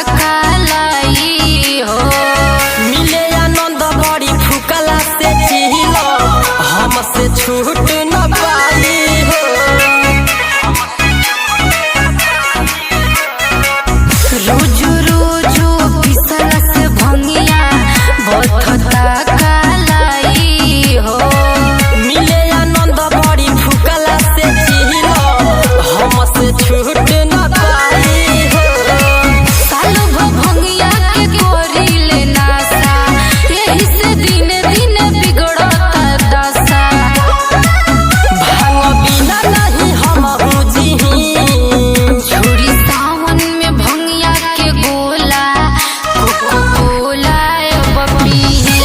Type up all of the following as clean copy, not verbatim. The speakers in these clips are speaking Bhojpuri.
कालाई हो। मिले आनंद बड़ी फुकला से चिहिलो हमसे छूट न पाई हो। रोजो रोजो पिसला से भंगिया बथता कालाई हो। मिले आनंद बड़ी फुकला से चिहिलो हमसे छूट न पाई हो। सालो भंगिया के कोरिले नासा यही से दिन दिन बिगड़ता दशा। भांग बिना नहीं हम बुझी छोड़ी सावन में भंगिया के गोला कोको कोला अब पीही।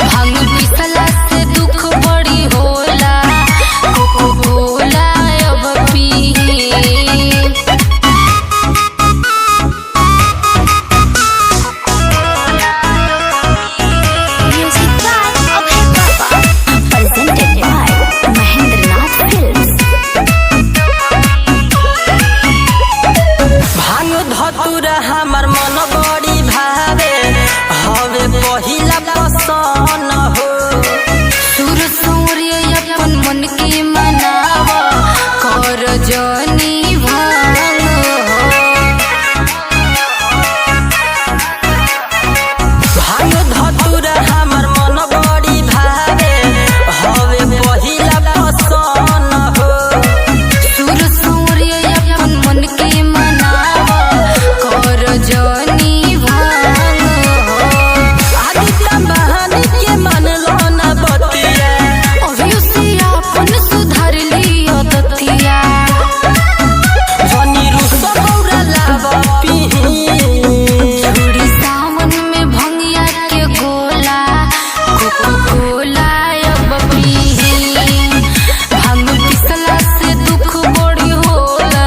भांग पिसला से दुख बड़ी होला कोको कोला अब पीही। Music by Abhay Baba, presented by Mahendranath Films. भांग धतुरा हमर मन बड़ी भावे हवे पहिला पसन हो। सुर सूर्य अपन मन के मनाव कर जनी भांग हो। भांग धतुरा हमर मन बड़ी भावे हवे पहिला पसन हो। सुर सूर्य अपन मन के मनाव कर जनी भांग हो। आदित्य बहानी के मन लो न बतिया अभी से अपन सुधार लियो दतिया। जनी रुस गौरा लाव पीही। छोड़ी सावन में भंगिया के गोला कोको कोला अब पीही। भांग पिसला से दुख बड़ी होला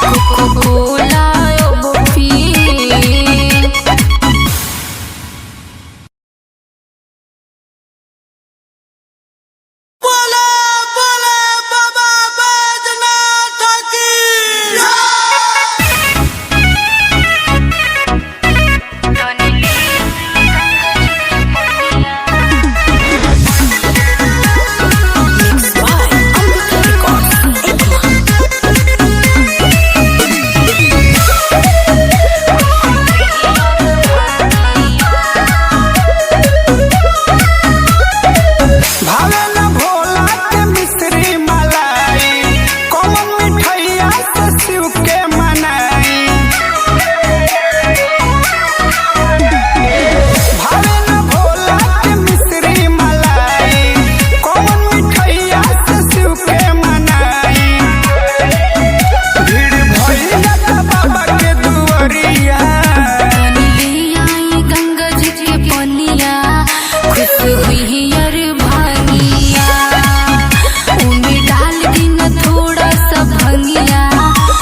कोको कोला अब पीही। बोला बोला बाबा बैजनाथ की भावे न भोला के मिश्री मलाई कौन मिठैया से शिव के मनाई। भावे न भोला के मिश्री मलाई कौन मिठैया से शिव के मनाई। भीड़ भइल बा बाबा के दुआरिया आई गंगा जी के पनिया खुश हुई यार भांगिया। उनमें डाल दिन थोड़ा सा भंगिया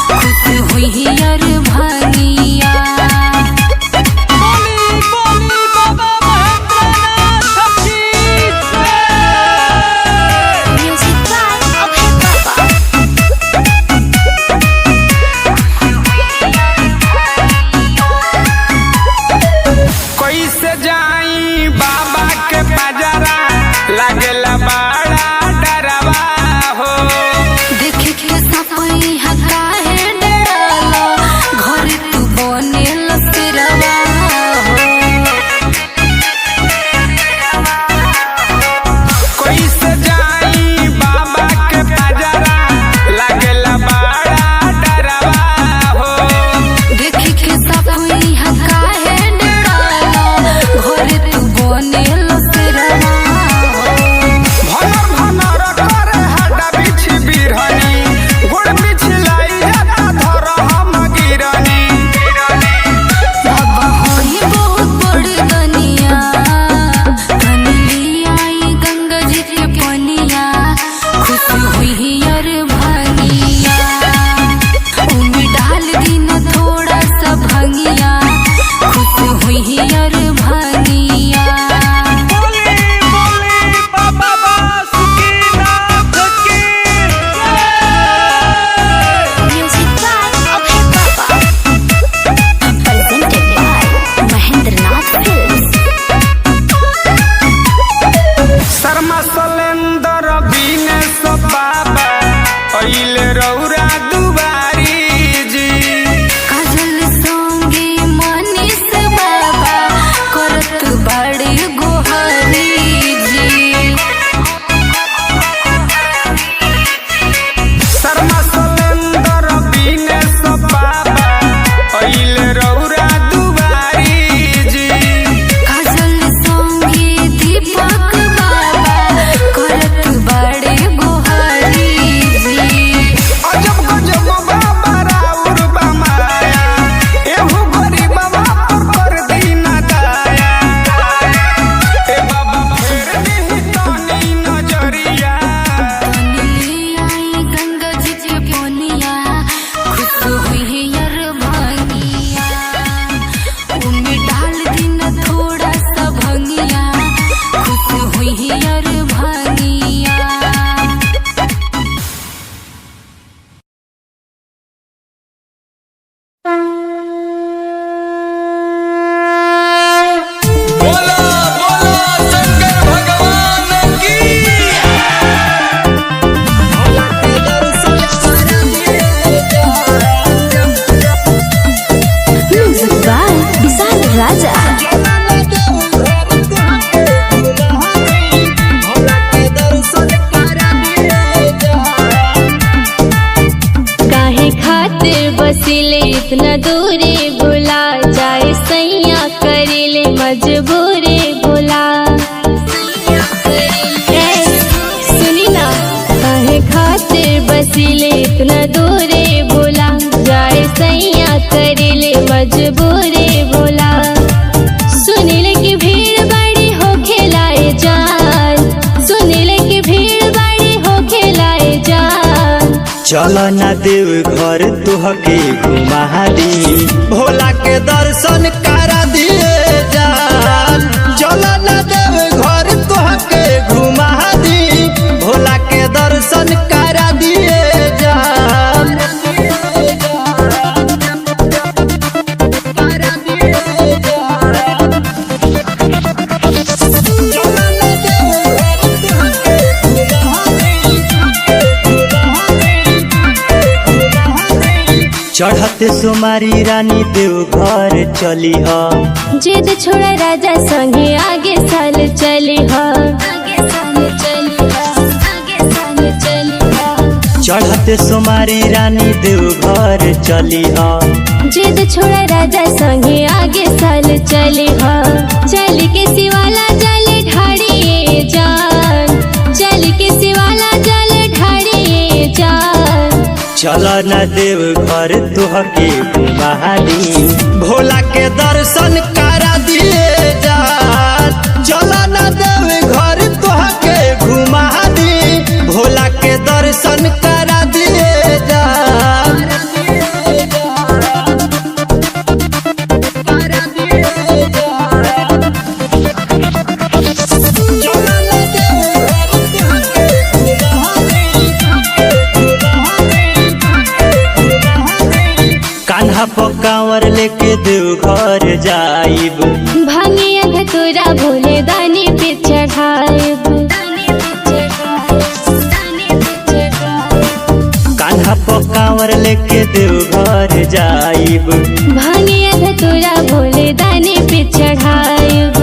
खुश हुई यार भांगिया। Music by Abhay Baba. कैसे जाई बाबा के पजरा लागेला बड़ा डरवा हो। देख के सपई हकाहे डराला घर तू बने लसरवा हो। कैसे जाई बाबा के पजरा लागेला बड़ा डरवा हो। देख के सपई हकाहे डराला घर तू बने लसरवा हो। भनर भनर करे हड्डा बिछ बिरहनी गुड़ बिछलाई जाता धर हम गिरनी। बाबा होई बहुत बड़ दुनिया कनली आई गंगा जी के पनिया खुश हुई यार भांगिया। उनमें डाल दिन थोड़ा सा भंगिया राजा। काहे खातिर बसिले इतना दूरे भुला जाए सैया करिले मजबूरे भुला। सुनी ना, काहे खातिर बसिले इतना दूरे भुला जाए सैया करिले मजबूरे भुला। सुनिले की भीड़ बड़ी हो खेलाए जान, सुनिले की भीड़ बड़ी हो खेलाए जान। चल ना देव घर तुहके घुमा दी, भोला के दर्शन करा दिए जान। चल ना देव घर तुहके घुमा दी, भोला के दर्शन करा दिए जान। चढ़ते सुमारी रानी देव घर चली ह, जिद छोड़ा राजा संगे आगे साल चली हा। चढ़ते सुमारी रानी देव घर चली ह, जिद छोड़ा राजा संगे आगे साल चली हा। चल के शिवाला जल ढाड़िए जान, चल के शिवाला जल ढाड़िए जान। चल ना देव घर तुहके घुमा दी, भोला के दर्शन करा दिए जान। चल ना देव घर तुहके घुमा दी, भोला के दर्शन करा दिए जान। कान्हा पकावर लेके देव घर जाइब, भांगिया धतूरा भोले दानी पे चढ़ाएब। कान्हा पकावर लेके देव घर जाइब, भांगिया धतूरा भोले दानी पे चढ़ाएब।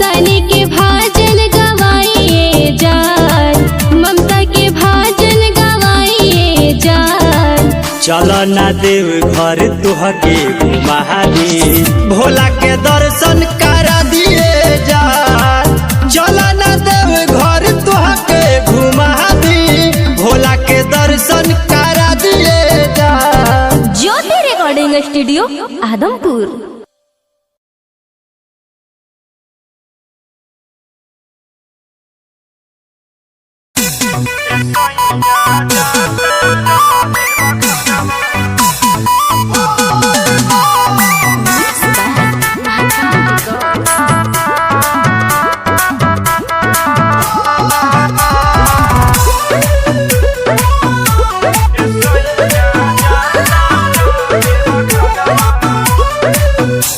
सनी के भाजन गवाइए जान, ममता के भाजन गवाइए जान। चल ना देव घर तुहके घुमा दी, भोला के दर्शन करा दिए जान। चल ना देव घर तुहके घुमा दी, भोला के दर्शन करा दिए जान। ज्योति रिकॉर्डिंग स्टूडियो आदमपुर।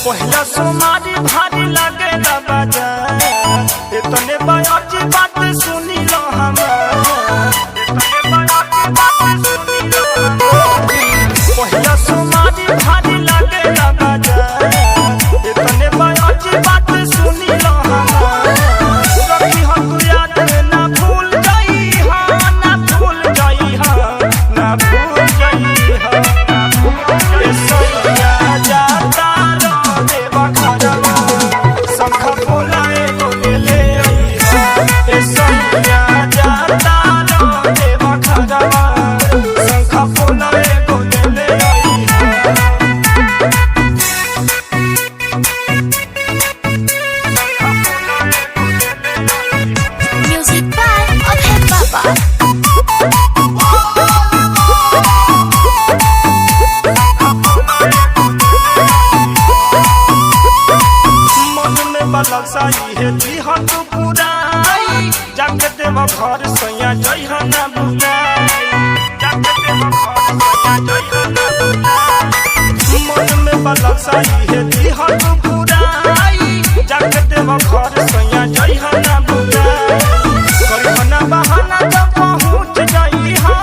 पहिला सोमारी भारी लगे बाजा, इतने बयाज बात सुनी लो पहिला सोमारी भारी लगे बाजा, इतने बयाज बात सुनी लो। कभी हम याद ना भूल जाई हा, ना भूल जाई हा, ना भूल जाई हा। ए सोनिया जाता शंख बोलाए बोले ले आई हा। ए सोनिया जाता देव खरवा, शंख बोलाए बोले ले आई हा। म्यूजिक बाय अभय बाबा। बलसाई है जीहा तू पुराई, जाके देव घर सैया जइहा ना बुलाई, जाके देव घर सैया जइहा ना बुलाई। मन में बलसाई है जीहा तू पुराई, जाके देव घर सैया जइहा ना बुलाई। करना बहाना तो पहुँच जइहा,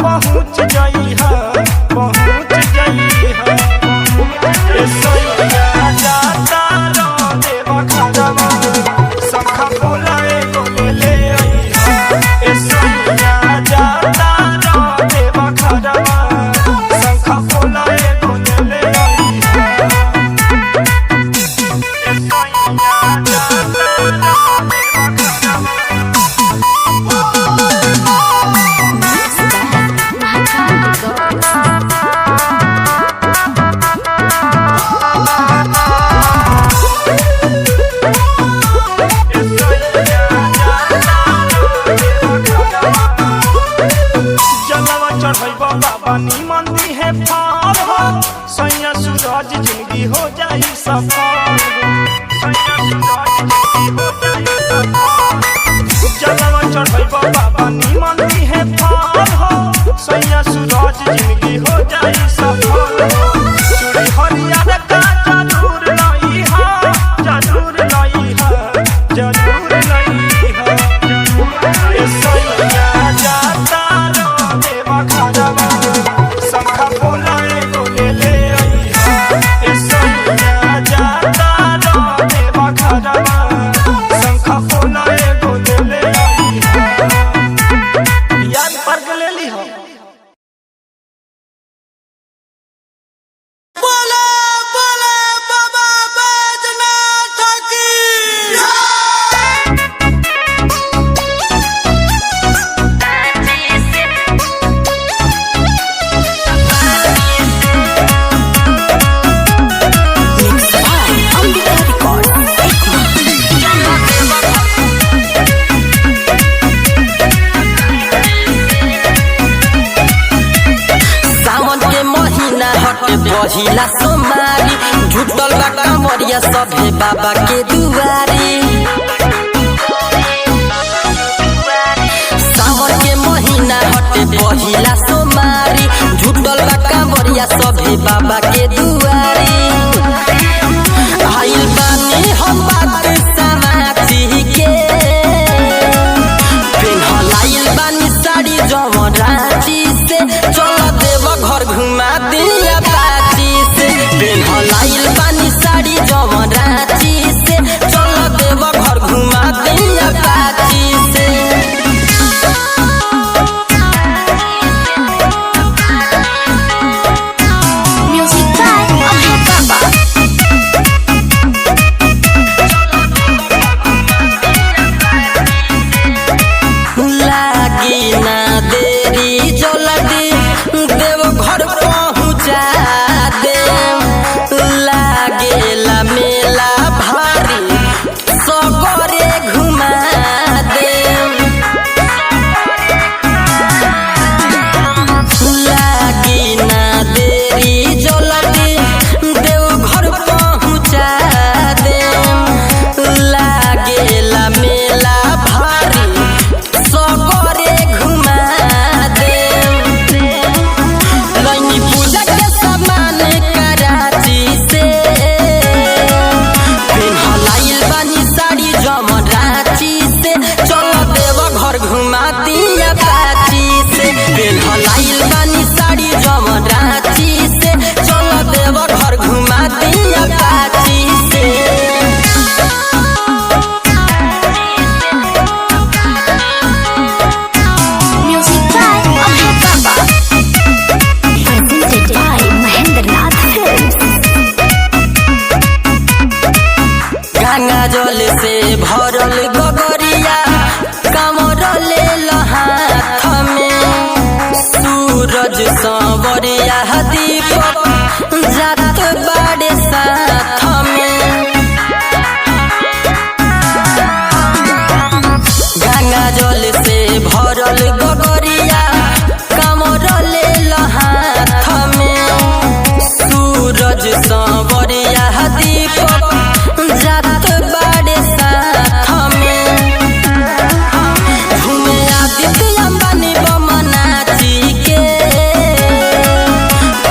पहुँच जइहा, पहुँच जइहा। ए सैया जाता सफल सैया सूरज हो जाई सफल जलवा चढ़ैबो बाबा निमन है फल हो सैया सूरज जिंदगी हो जाई सफल चूड़ी हरियर का जरूर लई हा जरूर लई हा जरूर लई हा ए सैया जाता रो देवा खड़वा शंखा बोलाए गोले ले आई हा ए सैया जाता रो देवा खड़वा शंखा बोलाए गोले ले आई हा याद पर ले ली हो पहिला सोमारी झुटल बा कामरिया सभे बाबा के दुआरी सावन के महीना हटे पहिला सोमारी झुटल बा कामरिया सभे बाबा के दुआरी आइल बानी हम बात समाती के पेन्हलाइल बानी साड़ी जवन रांची से चल देव घर घुमा दिया पेन्हलाइल बानी साड़ी जवन रांची से चल देव घर घुमा दिया पाची से म्यूजिक बाय अभय बाबा लागी ना देरी जल्दी देव घर पहुँचा दे लागेला मेला भारी सगरे घुमा दे लागी ना देरी जल्दी देव घर पहुँचा दे लागेला मेला भारी सगरे घुमा दे लैनी पूजा के सामान कराची से पेन्हलाइल बानी साड़ी जमन रांची से चल देव घर घुमा दिया पाची से पेन्हलाइल बानी साड़ी जमन रांची से चल देव घर घुमा दिया पाची से म्यूजिक बाय अभय बाबा presented by Mahendranath Films Ganga जल से भरल गगरिया कमर ले हाथ में सूरज सांवरिया दीपक जात बाड़े साथ में गंगा जल से भरल गगरिया कमर ले हाथ में सूरज सांवरिया दीपक जात बाड़े साथ में घूमे आदित्य अंबानी बमनाची के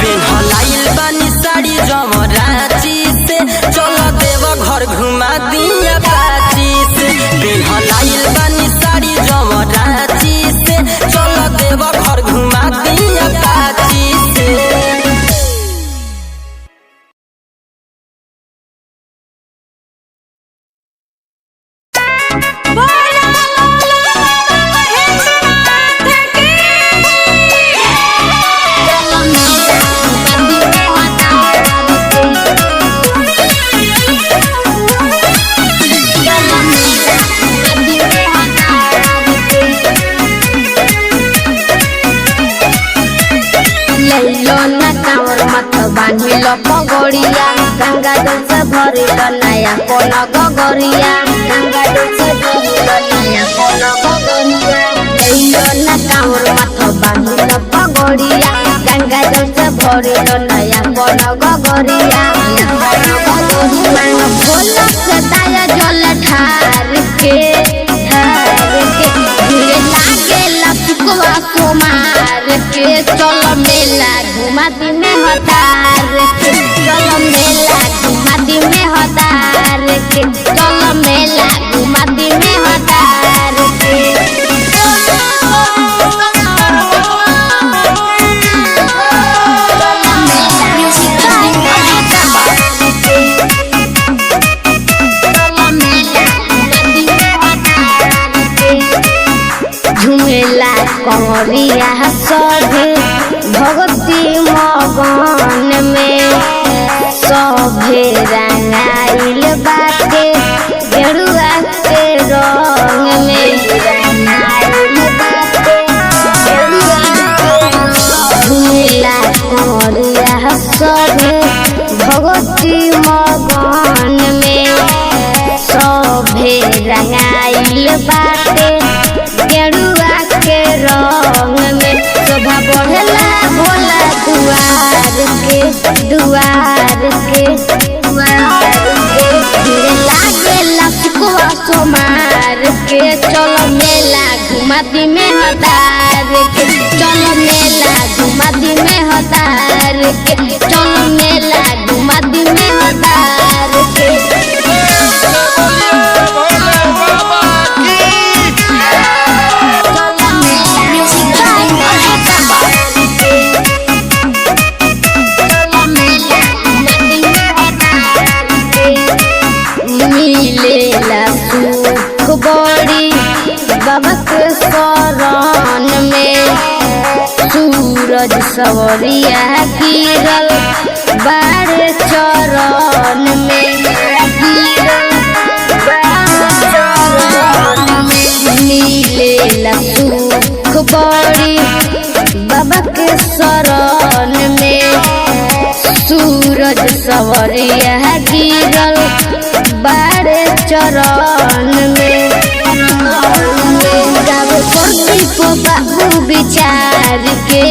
पेन्हलाइल बानी साड़ी जमन रांची से चल देव घर घुमा दिया पाची से पेन्हलाइल बानी साड़ी जमन रांची से चल देव घर घुमा दिया पाची से बांधिल पगड़िया गंगा जल से भरिल नया कोन गगरिया गंगा जल से भरिल नया कोन गगरिया लइलो ना कांवर माथ बांधिल पगड़िया गंगा जल से भरिल नया कोन गगरिया कंवरिया सभे भगती मगन में सभे रंगाइल बाटे गेरुआ के रंग में झूला कंवरिया सभे भगती मगन में सभे रंगाइल बाटे गेरुआ के रंग में शोभा बढ़ला भोला दुआर के धीरे लागे लपकुआ सोमार के चलो मेला घुमाती में हतार के चलो मेला घुमाती में हतार के चलो मेला घुमाती में हतार के मिलेला सुख बड़ी बाबा के शरण में सूरज सवरिया गिरल बारे चरण में मिलेला सुख बड़ी बाबा के शरण में सूरज सवरिया गिरल बारे चरण में गावे कोटी को बाबू विचार के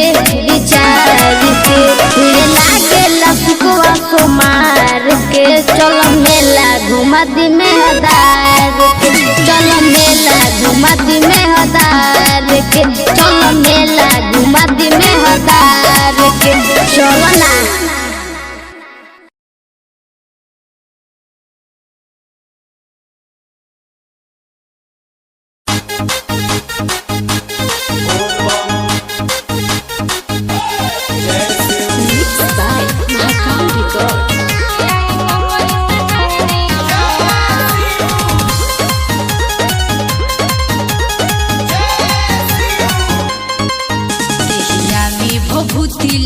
फिर लागे लपकुआ सोमार के चलो मेला घुमाती में हदार के चलो मेला घुमाती में हदार के चलो मेला घुमाती में हदार के चलो ना।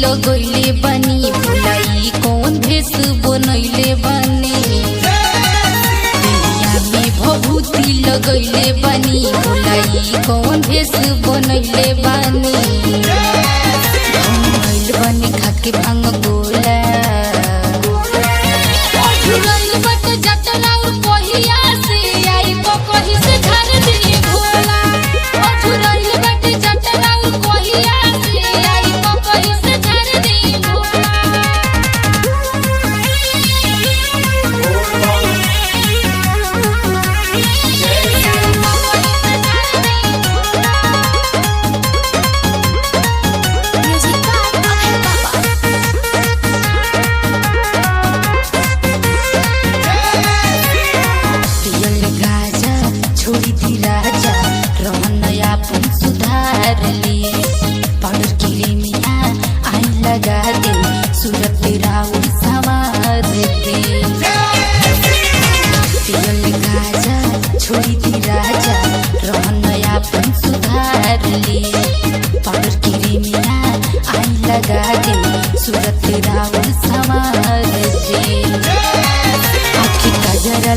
लगैले बनी भुलाई कौन भेष बनैले बनी में भभूति लगैले बनी भुलाई कौन भेष बनैले बनी बनी खाके भांग गोला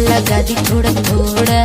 लगा दी थोड़ा थोड़ा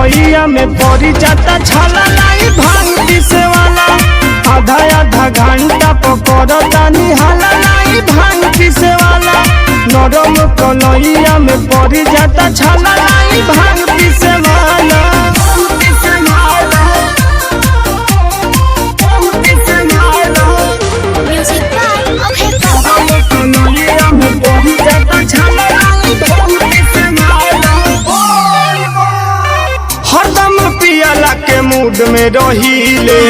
कलैया में पड़ी जाता छाला लाई भांग पीसे वाला आधा आधा घंटा पकड़ता निहाला लाई भांग पीसे वाला नरम कलैया में पड़ी जाता छाला लाई भांग पीसे वाला हरदम पियाला के मूड में रहीले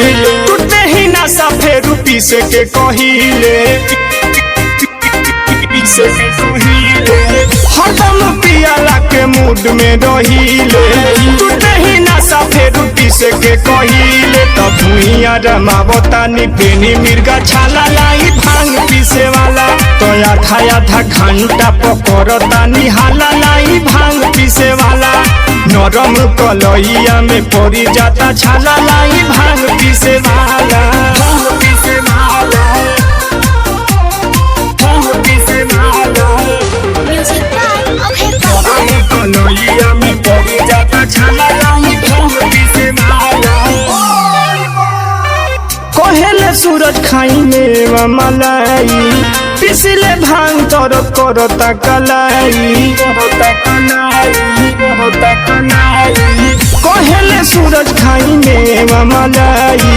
टूटे ही नशा फेर पीसे के कहिले हरदम पियाला के मूड में रहीले टूटे ही नशा फेर पीसे के कहिले तब भुइया रमावता निपेनी मिर्गा छाला लाई भांग पीसे वाला तो आधा आधा घंटा पकड़ता निहाला लाई भांग पीसे वाला नरम कलैया में पड़ी जाता छाला लाई भांग पीसे वाला भांग पीसे वाला भांग पीसे वाला नरम कलैया में पड़ी जाता छाला लाई भांग पीसे वाला कहेले सूरज खाई में मलाई पिसले भांग तर करता कलाई कहेले सूरज खाई में मलाई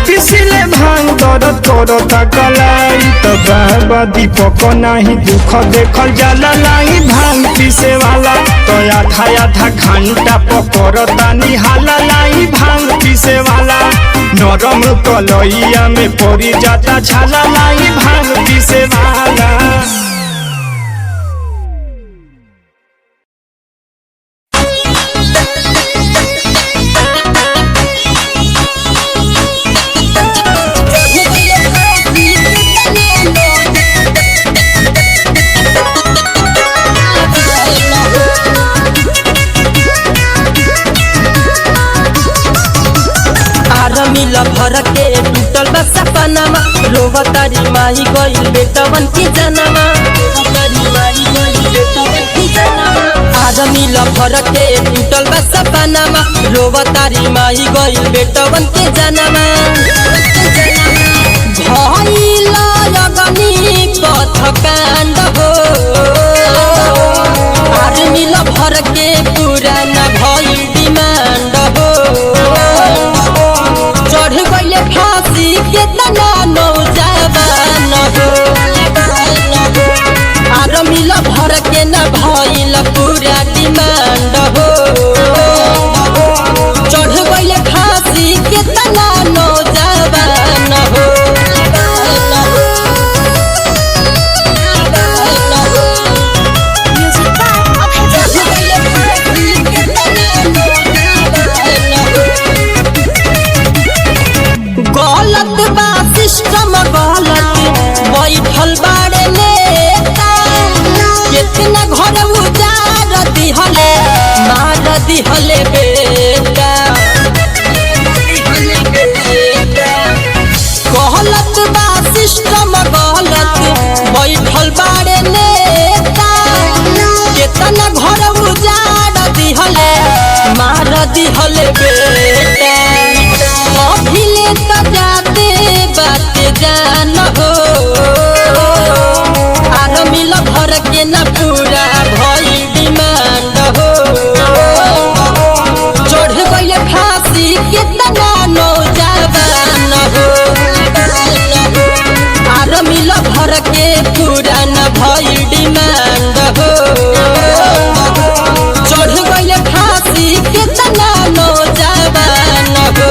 पिसले भांग तर करता कलाई तो बाबा दीपक नहीं दुख देखल जाला लाई भांग पीसे वाला तो आधा आधा घंटा पकड़ता निहाला लाई भांग पीसे वाला नरम कलैया में पड़ी जाता छाला लाई भांग पीसे वाला मिल भर के टूटल बा सपनामा रोवतारी माई गइल बेटवन की जनमा आज मिल भर के टूटल बा सपनामा रोवतारी माई गइल बेटवन की जनमा भइल अगनी पथ काण्ड हो आज मिल भर के पुराना भइल डिमान्ड हो चढ़ गइले फांसी के तना नौजवान हो आर मिल भर के न भइल पूरा डिमांड हो चढ़ गइले फांसी के तना नौजवान हो गलत बा सिस्टम गलत बैठल बाड़े नेता कितना घर उजाड़ दिहले मार दिहले बेटा गलत बा सिस्टम गलत बैठल बाड़े नेता कितना घर उजाड़ दिहले मार दिहले बेटा अभिले तो जाते बात जान हो आर मिल भर के न पूरा भई डिमांड हो चढ़ गइले फांसी कितना नौजवान हो आर मिल भर के पूरा न भई डिमांड हो चढ़ गइले फांसी कितना नौजवान हो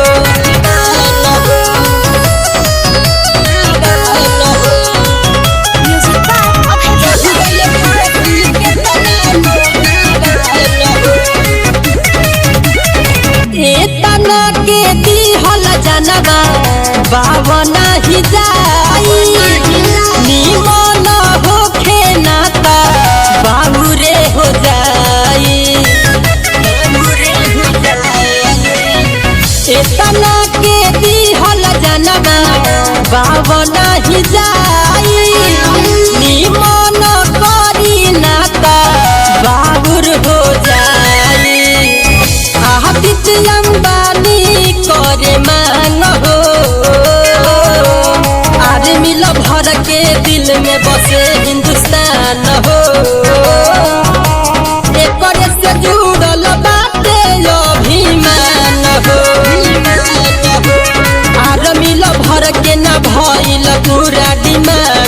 एतना के दिहल जनवा बावना ही जाई निमन होखे नाता बाबूरे हो जाई एतना के दिहल जनवा बावना ही जाई निमन करी नाता बाबूर हो जाई आहती के दिल में बसे हिंदुस्तान हो एकरे से जुड़ल बाटे अभिमान हो आर मिल भर के न भइल पूरा डिमांड